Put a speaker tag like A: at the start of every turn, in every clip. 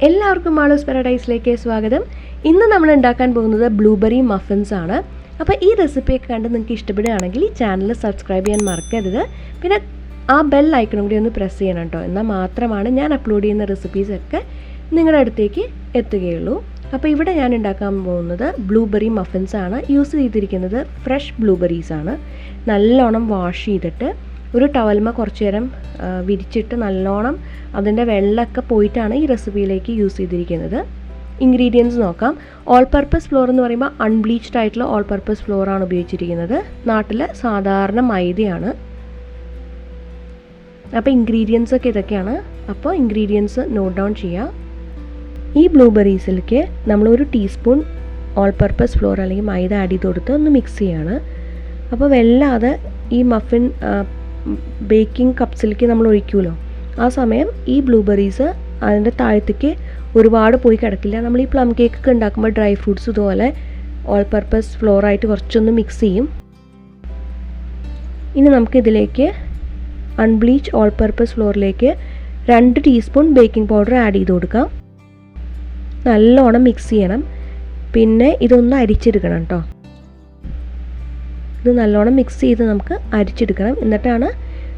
A: എല്ലാവർക്കും മാളൂസ് പാരഡൈസിലേക്ക് സ്വാഗതം. ഇന്ന് നമ്മൾ ഉണ്ടാക്കാൻ പോകുന്നത് ബ്ലൂബെറി മഫിൻസ് ആണ്. അപ്പോൾ ഈ റെസിപ്പിയൊക്കെ കണ്ട് നിങ്ങൾക്ക് ഇഷ്ടപ്പെടുകയാണെങ്കിൽ ഈ ചാനൽ സബ്സ്ക്രൈബ് ചെയ്യാൻ മറക്കരുത്. പിന്നെ ആ ബെൽ ഐക്കണും കൂടി ഒന്ന് പ്രസ് ചെയ്യണം കേട്ടോ. എന്നാൽ മാത്രമാണ് ഞാൻ അപ്ലോഡ് ചെയ്യുന്ന റെസിപ്പീസൊക്കെ നിങ്ങളുടെ അടുത്തേക്ക് എത്തുകയുള്ളൂ. അപ്പോൾ ഇവിടെ ഞാൻ ഉണ്ടാക്കാൻ പോകുന്നത് ബ്ലൂബെറി മഫിൻസ് ആണ്. യൂസ് ചെയ്തിരിക്കുന്നത് ഫ്രഷ് ബ്ലൂബെറീസ് ആണ്. നല്ലോണം വാഷ് ചെയ്തിട്ട് ഒരു ടവൽമ കുറച്ച് നേരം വിരിച്ചിട്ട് നല്ലോണം അതിൻ്റെ വെള്ളമൊക്കെ പോയിട്ടാണ് ഈ റെസിപ്പിയിലേക്ക് യൂസ് ചെയ്തിരിക്കുന്നത്. ഇൻഗ്രീഡിയൻസ് നോക്കാം. ഓൾ പർപ്പസ് ഫ്ലോർ എന്ന് പറയുമ്പോൾ അൺബ്ലീച്ച്ഡ് ആയിട്ടുള്ള ഓൾ പർപ്പസ് ഫ്ലോർ ആണ് ഉപയോഗിച്ചിരിക്കുന്നത്. നാട്ടിൽ സാധാരണ മൈദയാണ്. അപ്പോൾ ഇൻഗ്രീഡിയൻസ് ഒക്കെ ഇതൊക്കെയാണ്. അപ്പോൾ ഇൻഗ്രീഡിയൻസ് നോട്ട് ഡൗൺ ചെയ്യുക. ഈ ബ്ലൂബെറീസിലേക്ക് നമ്മൾ 1 ടീസ്പൂൺ ഓൾ പർപ്പസ് ഫ്ലോർ അല്ലെങ്കിൽ മൈദ ആഡ് ചെയ്ത് കൊടുത്ത് ഒന്ന് മിക്സ് ചെയ്യാണ്. അപ്പോൾ വല്ലാതെ ഈ മഫിൻ ബേക്കിംഗ് കപ്സിലേക്ക് നമ്മൾ ഒഴിക്കുമല്ലോ, ആ സമയം ഈ ബ്ലൂബെറീസ് അതിൻ്റെ താഴത്തേക്ക് ഒരുപാട് പോയി കിടക്കില്ല. നമ്മൾ ഈ പ്ലം കേക്ക് ഒക്കെ ഉണ്ടാക്കുമ്പോൾ ഡ്രൈ ഫ്രൂട്ട്സ് ഇതുപോലെ ഓൾ പർപ്പസ് ഫ്ലോറായിട്ട് കുറച്ചൊന്ന് മിക്സ് ചെയ്യും. ഇനി നമുക്കിതിലേക്ക് അൺബ്ലീച്ച് ഓൾ പർപ്പസ് ഫ്ലോറിലേക്ക് 2 ടീസ്പൂൺ ബേക്കിംഗ് പൗഡർ ആഡ് ചെയ്ത് കൊടുക്കാം. നല്ലോണം മിക്സ് ചെയ്യണം. പിന്നെ ഇതൊന്ന് അരിച്ചെടുക്കണം കേട്ടോ. ഇത് നല്ലോണം മിക്സ് ചെയ്ത് നമുക്ക് അരിച്ചെടുക്കണം. എന്നിട്ടാണ്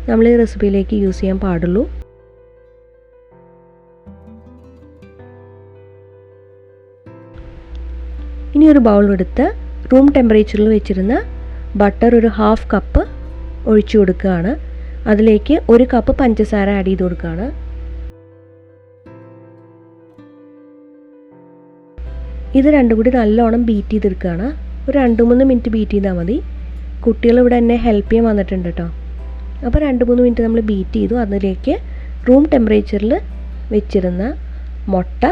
A: നമ്മൾ ഈ റെസിപ്പിയിലേക്ക് യൂസ് ചെയ്യാൻ പാടുള്ളൂ. ഇനി ഒരു ബൗൾ എടുത്ത് റൂം ടെമ്പറേച്ചറിൽ വെച്ചിരുന്ന ബട്ടർ ഒരു 1/2 കപ്പ് ഒഴിച്ചു കൊടുക്കുകയാണ്. അതിലേക്ക് 1 കപ്പ് പഞ്ചസാര ആഡ് ചെയ്ത് കൊടുക്കുകയാണ്. ഇത് രണ്ടും കൂടി നല്ലോണം ബീറ്റ് ചെയ്തെടുക്കുകയാണ്. ഒരു 2-3 മിനിറ്റ് ബീറ്റ് ചെയ്താൽ മതി. കുട്ടികൾ ഇവിടെ എന്നെ ഹെൽപ്പ് ചെയ്യാൻ വന്നിട്ടുണ്ട് കേട്ടോ. അപ്പോൾ 2-3 മിനിറ്റ് നമ്മൾ ബീറ്റ് ചെയ്തു. അതിലേക്ക് റൂം ടെമ്പറേച്ചറിൽ വെച്ചിരുന്ന മുട്ട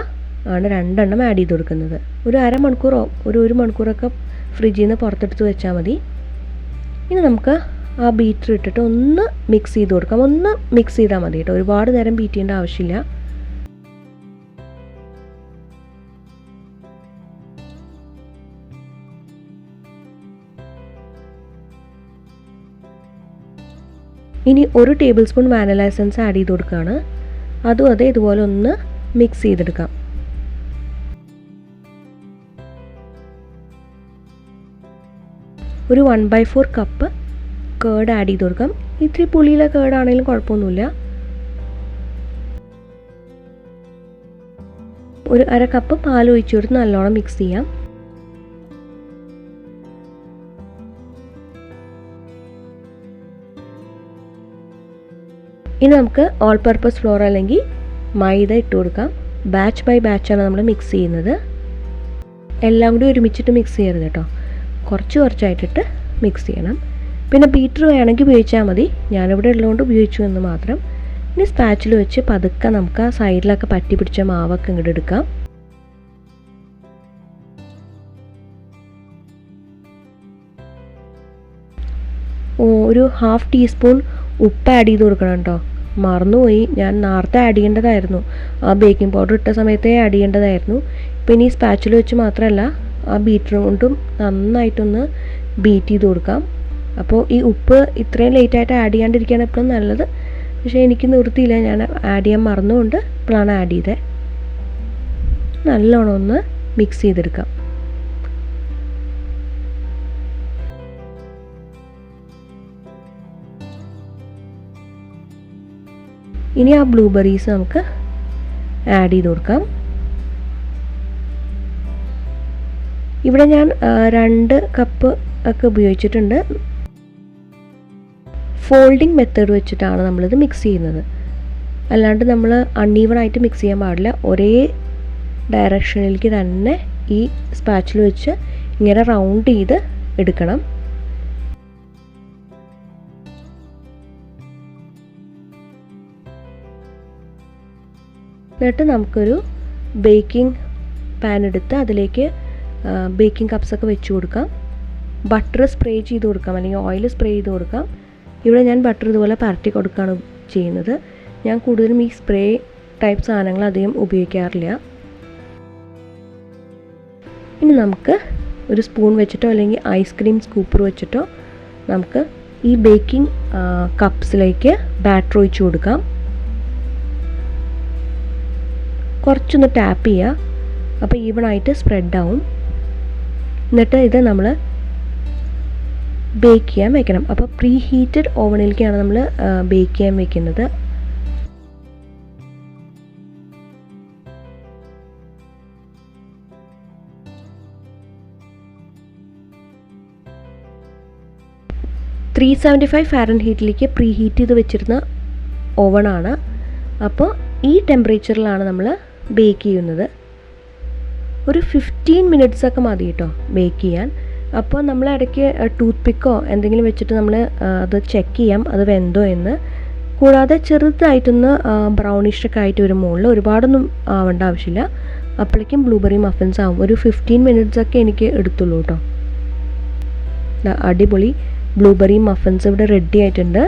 A: ആണ് 2 എണ്ണം ആഡ് ചെയ്ത് കൊടുക്കുന്നത്. ഒരു അരമണിക്കൂറോ ഒരു മണിക്കൂറൊക്കെ ഫ്രിഡ്ജിൽ നിന്ന് പുറത്തെടുത്ത് വെച്ചാൽ മതി. ഇനി നമുക്ക് ആ ബീറ്റർ ഇട്ടിട്ട് ഒന്ന് മിക്സ് ചെയ്ത് കൊടുക്കാം. ഒന്ന് മിക്സ് ചെയ്താൽ മതി കേട്ടോ. ഒരുപാട് നേരം ബീറ്റ് ചെയ്യേണ്ട ആവശ്യമില്ല. ഇനി 1 table spoon vanilla essence add ചെയ്ത് കൊടുക്കുകയാണ്. അതും അതെ ഇതുപോലെ ഒന്ന് മിക്സ് ചെയ്തെടുക്കാം. ഒരു 1/4 കപ്പ് കേർഡ് ആഡ് ചെയ്ത് കൊടുക്കാം. ഇത്തിരി പുളിയിലെ കേർഡാണെങ്കിലും കുഴപ്പമൊന്നുമില്ല. ഒരു 1/2 കപ്പ് പാൽ ഒഴിച്ചു കൊടുത്ത് നല്ലോണം മിക്സ് ചെയ്യാം. ഇനി നമുക്ക് ഓൾ പർപ്പസ് ഫ്ലോർ അല്ലെങ്കിൽ മൈദ ഇട്ട് കൊടുക്കാം. ബാച്ച് ബൈ ബാച്ചാണ് നമ്മൾ മിക്സ് ചെയ്യുന്നത്. എല്ലാം കൂടി ഒരുമിച്ചിട്ട് മിക്സ് ചെയ്യരുത് കേട്ടോ. കുറച്ചായിട്ടിട്ട് മിക്സ് ചെയ്യണം. പിന്നെ ബീറ്റർ വേണമെങ്കിൽ ഉപയോഗിച്ചാൽ മതി. ഞാനിവിടെ ഉള്ളതുകൊണ്ട് ഉപയോഗിച്ചു എന്ന് മാത്രം. ഇനി സ്പാച്ചിൽ വെച്ച് പതുക്കെ നമുക്ക് ആ സൈഡിലൊക്കെ പറ്റി പിടിച്ച മാവൊക്കെ ഇങ്ങോട്ട് എടുക്കാം. ഒരു 1/2 ടീസ്പൂൺ ഉപ്പ് ആഡ് ചെയ്ത് കൊടുക്കണം കേട്ടോ. മറന്നുപോയി, ഞാൻ നേരത്തെ ആഡ് ചെയ്യേണ്ടതായിരുന്നു. ആ ബേക്കിംഗ് പൗഡർ ഇട്ട സമയത്തേ ആഡ് ചെയ്യേണ്ടതായിരുന്നു. പിന്നെ ഈ സ്പാച്ചിൽ വെച്ച് മാത്രമല്ല ആ ബീറ്റർ കൊണ്ടും നന്നായിട്ടൊന്ന് ബീറ്റ് ചെയ്ത് കൊടുക്കാം. അപ്പോൾ ഈ ഉപ്പ് ഇത്രയും ലേറ്റായിട്ട് ആഡ് ചെയ്യാണ്ടിരിക്കുകയാണ് എപ്പോഴും നല്ലത്. പക്ഷേ എനിക്ക് നിർത്തിയില്ല, ഞാൻ ആഡ് ചെയ്യാൻ മറന്നുകൊണ്ട് ഇപ്പോഴാണ് ആഡ് ചെയ്തത്. നല്ലോണം ഒന്ന് മിക്സ് ചെയ്തെടുക്കാം. ഇനി ആ ബ്ലൂബെറീസ് നമുക്ക് ആഡ് ചെയ്ത് കൊടുക്കാം. ഇവിടെ ഞാൻ 2 കപ്പ് ഒക്കെ ഉപയോഗിച്ചിട്ടുണ്ട്. ഫോൾഡിങ് മെത്തേഡ് വെച്ചിട്ടാണ് നമ്മളിത് മിക്സ് ചെയ്യുന്നത്. അല്ലാണ്ട് നമ്മൾ അൺഈവൺ ആയിട്ട് മിക്സ് ചെയ്യാൻ പാടില്ല. ഒരേ ഡയറക്ഷനിലേക്ക് തന്നെ ഈ സ്പാച്ചിൽ വെച്ച് ഇങ്ങനെ റൗണ്ട് ചെയ്ത് എടുക്കണം. എന്നിട്ട് നമുക്കൊരു ബേക്കിംഗ് പാൻ എടുത്ത് അതിലേക്ക് ബേക്കിംഗ് കപ്സൊക്കെ വെച്ച് കൊടുക്കാം. ബട്ടർ സ്പ്രേ ചെയ്ത് കൊടുക്കാം അല്ലെങ്കിൽ ഓയിൽ സ്പ്രേ ചെയ്ത് കൊടുക്കാം. ഇവിടെ ഞാൻ ബട്ടർ ഇതുപോലെ പരട്ടി കൊടുക്കുകയാണ് ചെയ്യുന്നത്. ഞാൻ കൂടുതലും ഈ സ്പ്രേ ടൈപ്പ് സാധനങ്ങൾ അധികം ഉപയോഗിക്കാറില്ല. ഇനി നമുക്ക് ഒരു സ്പൂൺ വെച്ചിട്ടോ അല്ലെങ്കിൽ ഐസ്ക്രീം സ്കൂപ്പർ വെച്ചിട്ടോ നമുക്ക് ഈ ബേക്കിംഗ് കപ്സിലേക്ക് ബാറ്റർ ഒഴിച്ച് കൊടുക്കാം. കുറച്ചൊന്ന് ടാപ്പ് ചെയ്യുക. അപ്പോൾ ഈവണായിട്ട് സ്പ്രെഡ് ആവും. എന്നിട്ട് ഇത് നമ്മൾ ബേക്ക് ചെയ്യാൻ വെക്കണം. അപ്പോൾ പ്രീ ഹീറ്റഡ് ഓവനിലേക്കാണ് നമ്മൾ ബേക്ക് ചെയ്യാൻ വെക്കുന്നത്. Fahrenheit പ്രീ ഹീറ്റ് ചെയ്ത് വെച്ചിരുന്ന ഓവണാണ്. അപ്പോൾ ഈ ടെമ്പറേച്ചറിലാണ് നമ്മൾ ബേക്ക് ചെയ്യുന്നത്. ഒരു 15 മിനിറ്റ്സൊക്കെ മതി കേട്ടോ ബേക്ക് ചെയ്യാൻ. അപ്പോൾ നമ്മൾ ഇടയ്ക്ക് ടൂത്ത് പിക്കോ എന്തെങ്കിലും വെച്ചിട്ട് നമ്മൾ അത് ചെക്ക് ചെയ്യാം അത് വെന്തോ എന്ന്. കൂടാതെ ചെറുതായിട്ടൊന്ന് ബ്രൗണിഷൊക്കെ ആയിട്ട് വരും മുകളിൽ. ഒരുപാടൊന്നും ആവേണ്ട ആവശ്യമില്ല. അപ്പോഴേക്കും ബ്ലൂബെറി മഫിൻസ് ആവും. ഒരു 15 മിനിറ്റ്സൊക്കെ എനിക്ക് എടുത്തുള്ളൂ കേട്ടോ. അടിപൊളി ബ്ലൂബെറി മഫിൻസ് ഇവിടെ റെഡി ആയിട്ടുണ്ട്.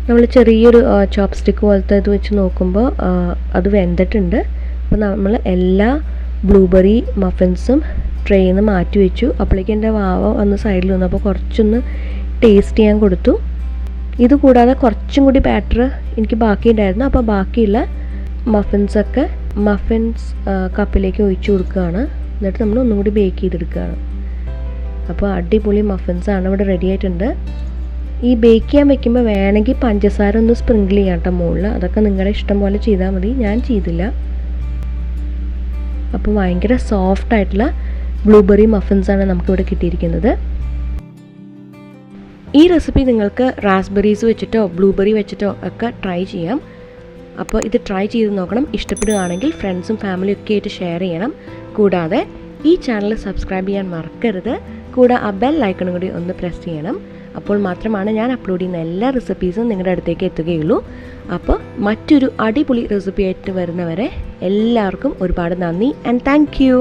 A: നമ്മൾ ചെറിയൊരു ചോപ്സ്റ്റിക്ക് പോലത്തെ ഇത് വെച്ച് നോക്കുമ്പോൾ അത് വെന്തിട്ടുണ്ട്. അപ്പോൾ നമ്മൾ എല്ലാ ബ്ലൂബെറി മഫിൻസും ട്രേയിൽ നിന്ന് മാറ്റി വെച്ചു. അപ്പോഴേക്കും എൻ്റെ വാവ വന്ന് സൈഡിൽ വന്നു. അപ്പോൾ കുറച്ചൊന്ന് ടേസ്റ്റ് ചെയ്യാൻ കൊടുത്തു. ഇത് കൂടാതെ കുറച്ചും കൂടി ബാറ്റർ എനിക്ക് ബാക്കിയുണ്ടായിരുന്നു. അപ്പോൾ ബാക്കിയുള്ള മഫിൻസ് കപ്പിലേക്ക് ഒഴിച്ചു കൊടുക്കുകയാണ്. എന്നിട്ട് നമ്മൾ ഒന്നും കൂടി ബേക്ക് ചെയ്തെടുക്കുകയാണ്. അപ്പോൾ അടിപൊളി മഫിൻസാണ് ഇവിടെ റെഡി ആയിട്ടുണ്ട്. ഈ ബേക്ക് ചെയ്യാൻ വെക്കുമ്പോൾ വേണമെങ്കിൽ പഞ്ചസാര ഒന്ന് സ്പ്രിങ്കിൾ ചെയ്യാം കേട്ടോ മുകളിൽ. അതൊക്കെ നിങ്ങളുടെ ഇഷ്ടം പോലെ ചെയ്താൽ മതി. ഞാൻ ചെയ്തില്ല. അപ്പോൾ ഭയങ്കര സോഫ്റ്റ് ആയിട്ടുള്ള ബ്ലൂബെറി മഫിൻസാണ് നമുക്കിവിടെ കിട്ടിയിരിക്കുന്നത്. ഈ റെസിപ്പി നിങ്ങൾക്ക് റാസ്ബെറീസ് വെച്ചിട്ടോ ബ്ലൂബെറി വെച്ചിട്ടോ ഒക്കെ ട്രൈ ചെയ്യാം. അപ്പോൾ ഇത് ട്രൈ ചെയ്ത് നോക്കണം. ഇഷ്ടപ്പെടുകയാണെങ്കിൽ ഫ്രണ്ട്സും ഫാമിലിയും ഒക്കെ ആയിട്ട് ഷെയർ ചെയ്യണം. കൂടാതെ ഈ ചാനൽ സബ്സ്ക്രൈബ് ചെയ്യാൻ മറക്കരുത്. കൂടെ ആ ബെൽ ഐക്കണും കൂടി ഒന്ന് പ്രസ് ചെയ്യണം. അപ്പോൾ മാത്രമാണ് ഞാൻ അപ്ലോഡ് ചെയ്യുന്ന എല്ലാ റെസിപ്പീസും നിങ്ങളുടെ അടുത്തേക്ക് എത്തുകയുള്ളൂ. അപ്പോൾ മറ്റൊരു അടിപൊളി റെസിപ്പി ആയിട്ട് വരുന്നവരെ എല്ലാവർക്കും ഒരുപാട് നന്ദി ആൻഡ് താങ്ക് യു.